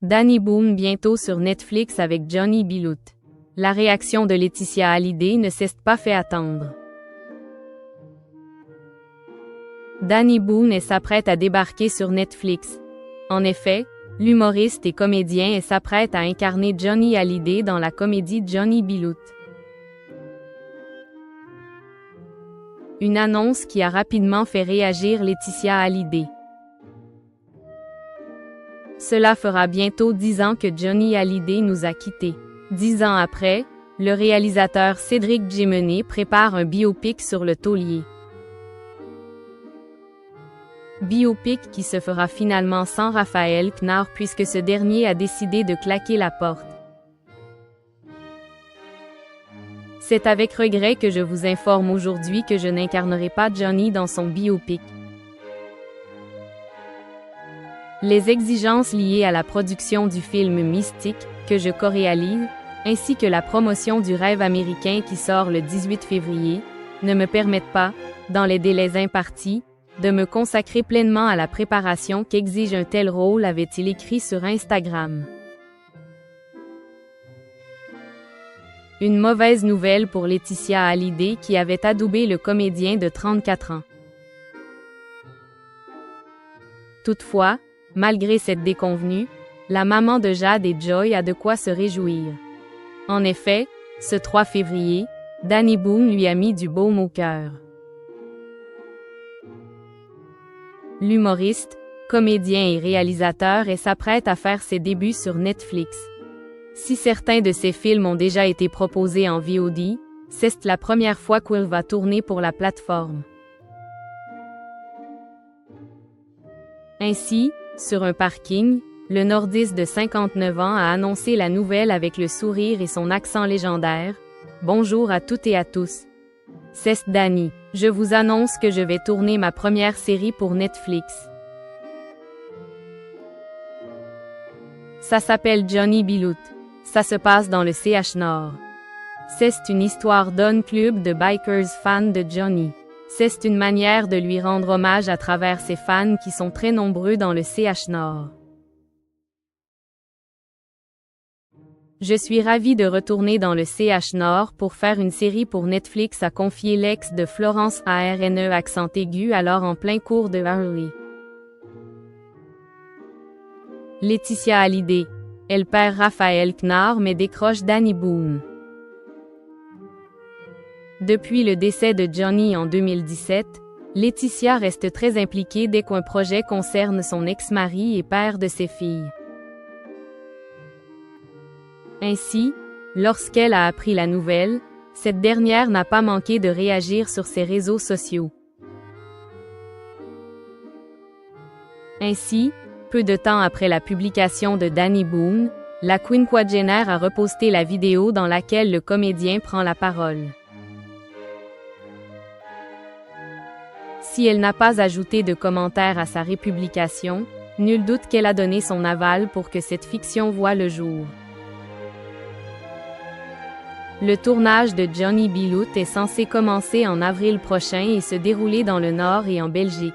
Danny Boone bientôt sur Netflix avec Johnny Bilout. La réaction de Laetitia Hallyday ne s'est pas fait attendre. Danny Boone s'apprête à débarquer sur Netflix. En effet, l'humoriste et comédien s'apprête à incarner Johnny Hallyday dans la comédie Johnny Bilout. Une annonce qui a rapidement fait réagir Laetitia Hallyday. Cela fera bientôt 10 ans que Johnny Hallyday nous a quittés. 10 ans après, le réalisateur Cédric Djemené prépare un biopic sur le taulier. Biopic qui se fera finalement sans Raphaël Quenard puisque ce dernier a décidé de claquer la porte. C'est avec regret que je vous informe aujourd'hui que je n'incarnerai pas Johnny dans son biopic. Les exigences liées à la production du film Mystique, que je co-réalise, ainsi que la promotion du Rêve américain qui sort le 18 février, ne me permettent pas, dans les délais impartis, de me consacrer pleinement à la préparation qu'exige un tel rôle, avait-il écrit sur Instagram. Une mauvaise nouvelle pour Laetitia Hallyday qui avait adoubé le comédien de 34 ans. Toutefois, malgré cette déconvenue, la maman de Jade et Joy a de quoi se réjouir. En effet, ce 3 février, Danny Boone lui a mis du baume au cœur. L'humoriste, comédien et réalisateur s'apprête à faire ses débuts sur Netflix. Si certains de ses films ont déjà été proposés en VOD, c'est la première fois qu'il va tourner pour la plateforme. Ainsi, sur un parking, le nordiste de 59 ans a annoncé la nouvelle avec le sourire et son accent légendaire. « Bonjour à toutes et à tous. C'est Danny. Je vous annonce que je vais tourner ma première série pour Netflix. Ça s'appelle Johnny Bilout. Ça se passe dans le CH Nord. C'est une histoire d'un club de bikers fans de Johnny. C'est une manière de lui rendre hommage à travers ses fans qui sont très nombreux dans le CH Nord. Je suis ravie de retourner dans le CH Nord pour faire une série pour Netflix, a confié l'ex de Florence ARNE accent aigu alors en plein cours de Harley. Laetitia Hallyday. Elle perd Raphaël Quenard mais décroche Danny Boone. Depuis le décès de Johnny en 2017, Laetitia reste très impliquée dès qu'un projet concerne son ex-mari et père de ses filles. Ainsi, lorsqu'elle a appris la nouvelle, cette dernière n'a pas manqué de réagir sur ses réseaux sociaux. Ainsi, peu de temps après la publication de Danny Boone, la quinquagénaire a reposté la vidéo dans laquelle le comédien prend la parole. Si elle n'a pas ajouté de commentaires à sa républication, nul doute qu'elle a donné son aval pour que cette fiction voie le jour. Le tournage de Johnny Bilout est censé commencer en avril prochain et se dérouler dans le Nord et en Belgique.